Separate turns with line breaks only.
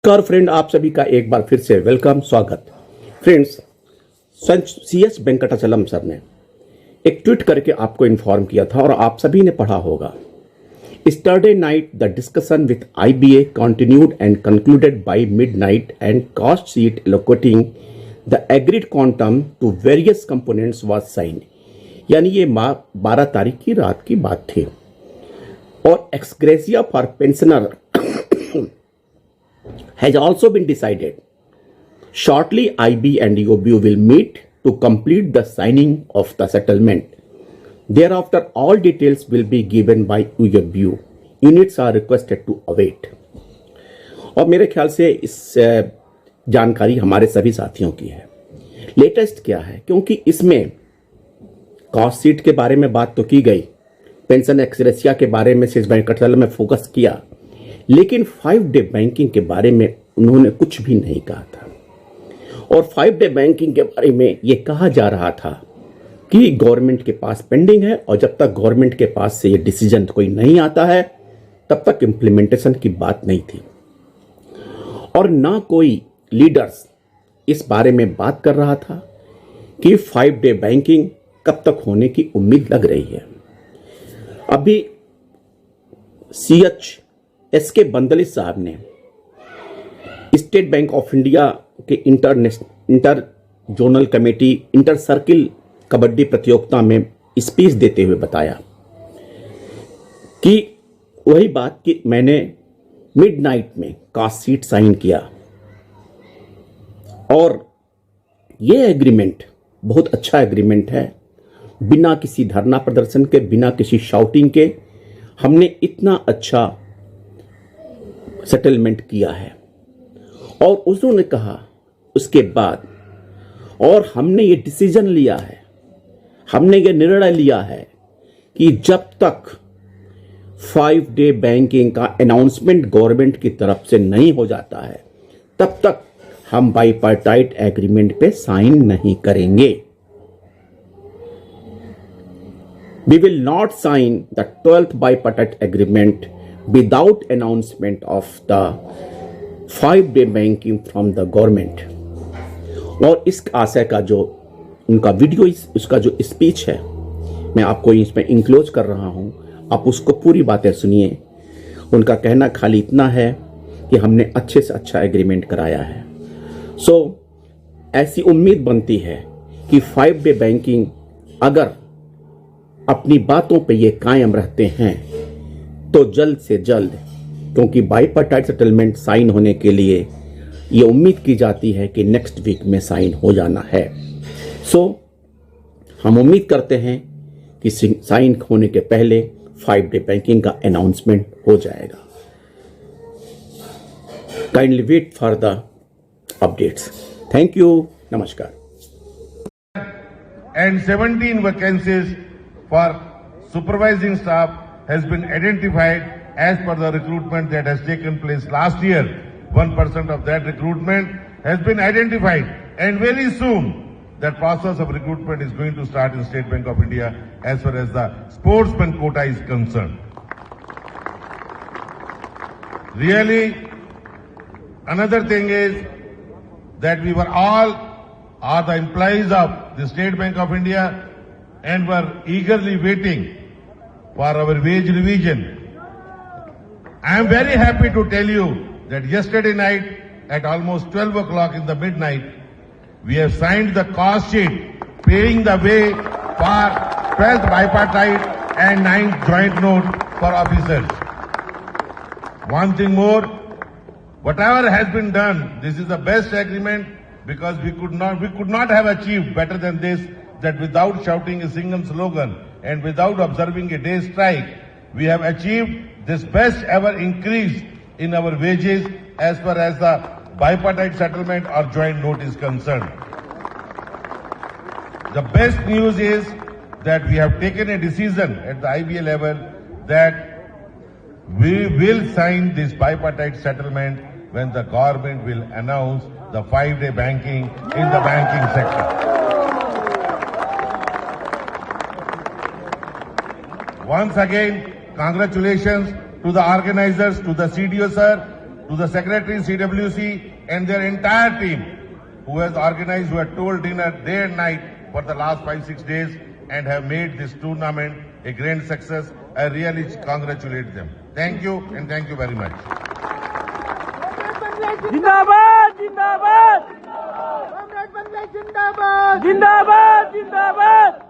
नमस्कार फ्रेंड, आप सभी का एक बार फिर से वेलकम, स्वागत। फ्रेंड्स, CS वेंकटाचलम सर ने एक ट्वीट करके आपको इन्फॉर्म किया था और आप सभी ने पढ़ा होगा। Yesterday night the discussion with IBA continued and concluded by midnight and cost sheet allocating the agreed quantum to various components was signed। यानी ये 12 तारीख की रात की बात थी और ex gratia for pensioner has also been decided. Shortly, IB and UOB will meet to complete the signing of the settlement. Thereafter, all details will be given by UOB. Units are requested to await. और मेरे ख्याल से इस जानकारी हमारे सभी साथियों की है। लेटेस्ट क्या है, क्योंकि इसमें कॉस्ट शीट के बारे में बात तो की गई, पेंशन एक्सग्रेसिया के बारे में CS वेंकटाचलम में फोकस किया, लेकिन 5 डे बैंकिंग के बारे में उन्होंने कुछ भी नहीं कहा था। और 5 डे बैंकिंग के बारे में यह कहा जा रहा था कि गवर्नमेंट के पास पेंडिंग है और जब तक गवर्नमेंट के पास से ये डिसीजन कोई नहीं आता है तब तक इंप्लीमेंटेशन की बात नहीं थी। और ना कोई लीडर्स इस बारे में बात कर रहा था कि 5 डे बैंकिंग कब तक होने की उम्मीद लग रही है। अभी SK बंदली साहब ने स्टेट बैंक ऑफ इंडिया के inter zonal committee inter circle kabaddi प्रतियोगिता में स्पीच देते हुए बताया कि वही बात कि मैंने मिडनाइट में कास्ट शीट साइन किया और ये एग्रीमेंट बहुत अच्छा एग्रीमेंट है। बिना किसी धरना प्रदर्शन के, बिना किसी शाउटिंग के हमने इतना अच्छा सेटलमेंट किया है। और उन्होंने कहा उसके बाद, और हमने ये डिसीजन लिया है, हमने ये निर्णय लिया है कि जब तक 5 डे बैंकिंग का अनाउंसमेंट गवर्नमेंट की तरफ से नहीं हो जाता है तब तक हम बाइपार्टाइट एग्रीमेंट पे साइन नहीं करेंगे। We will not sign the 12th bipartite agreement without announcement of the 5 day banking from the government। और इस आशय का जो उनका वीडियो, उसका जो स्पीच है, मैं आपको इसमें इंक्लोज कर रहा हूं, आप उसको पूरी बातें सुनिए। उनका कहना खाली इतना है कि हमने अच्छे से अच्छा एग्रीमेंट कराया है। ऐसी उम्मीद बनती है कि 5 डे बैंकिंग अगर अपनी बातों पे ये कायम रहते हैं तो जल्द से जल्द, क्योंकि बाइपार्टाइट सेटलमेंट साइन होने के लिए ये उम्मीद की जाती है कि नेक्स्ट वीक में साइन हो जाना है। हम उम्मीद करते हैं कि साइन होने के पहले 5 डे बैंकिंग का अनाउंसमेंट हो जाएगा। Kindly wait for the updates. Thank you, नमस्कार।
And 17 vacancies for supervising staff has been identified as per the recruitment that has taken place last year. 1% of that recruitment has been identified, and very soon that process of recruitment is going to start in State Bank of India as far as the sportsman quota is concerned. Really, another thing is that we were all are the employees of the State Bank of India and were eagerly waiting for our wage revision. I am very happy to tell you that yesterday night at almost 12 o'clock in the midnight, we have signed the cost sheet paving the way for 12th bipartite and 9th joint note for officers. One thing more, whatever has been done, this is the best agreement because we could not have achieved better than this, that without shouting a single slogan and without observing a day's strike, we have achieved this best ever increase in our wages as far as the bipartite settlement or joint note is concerned. The best news is that we have taken a decision at the IBA level that we will sign this bipartite settlement when the government will announce the 5 day banking in the banking sector. Once again, congratulations to the organizers, to the CDO sir, to the secretary CWC and their entire team who has organized, who have told dinner day and night for the last 5-6 days and have made this tournament a grand success. I really congratulate them. Thank you and thank you very much.
जिंदाबाद जिंदाबाद जिंदाबाद जिंदाबाद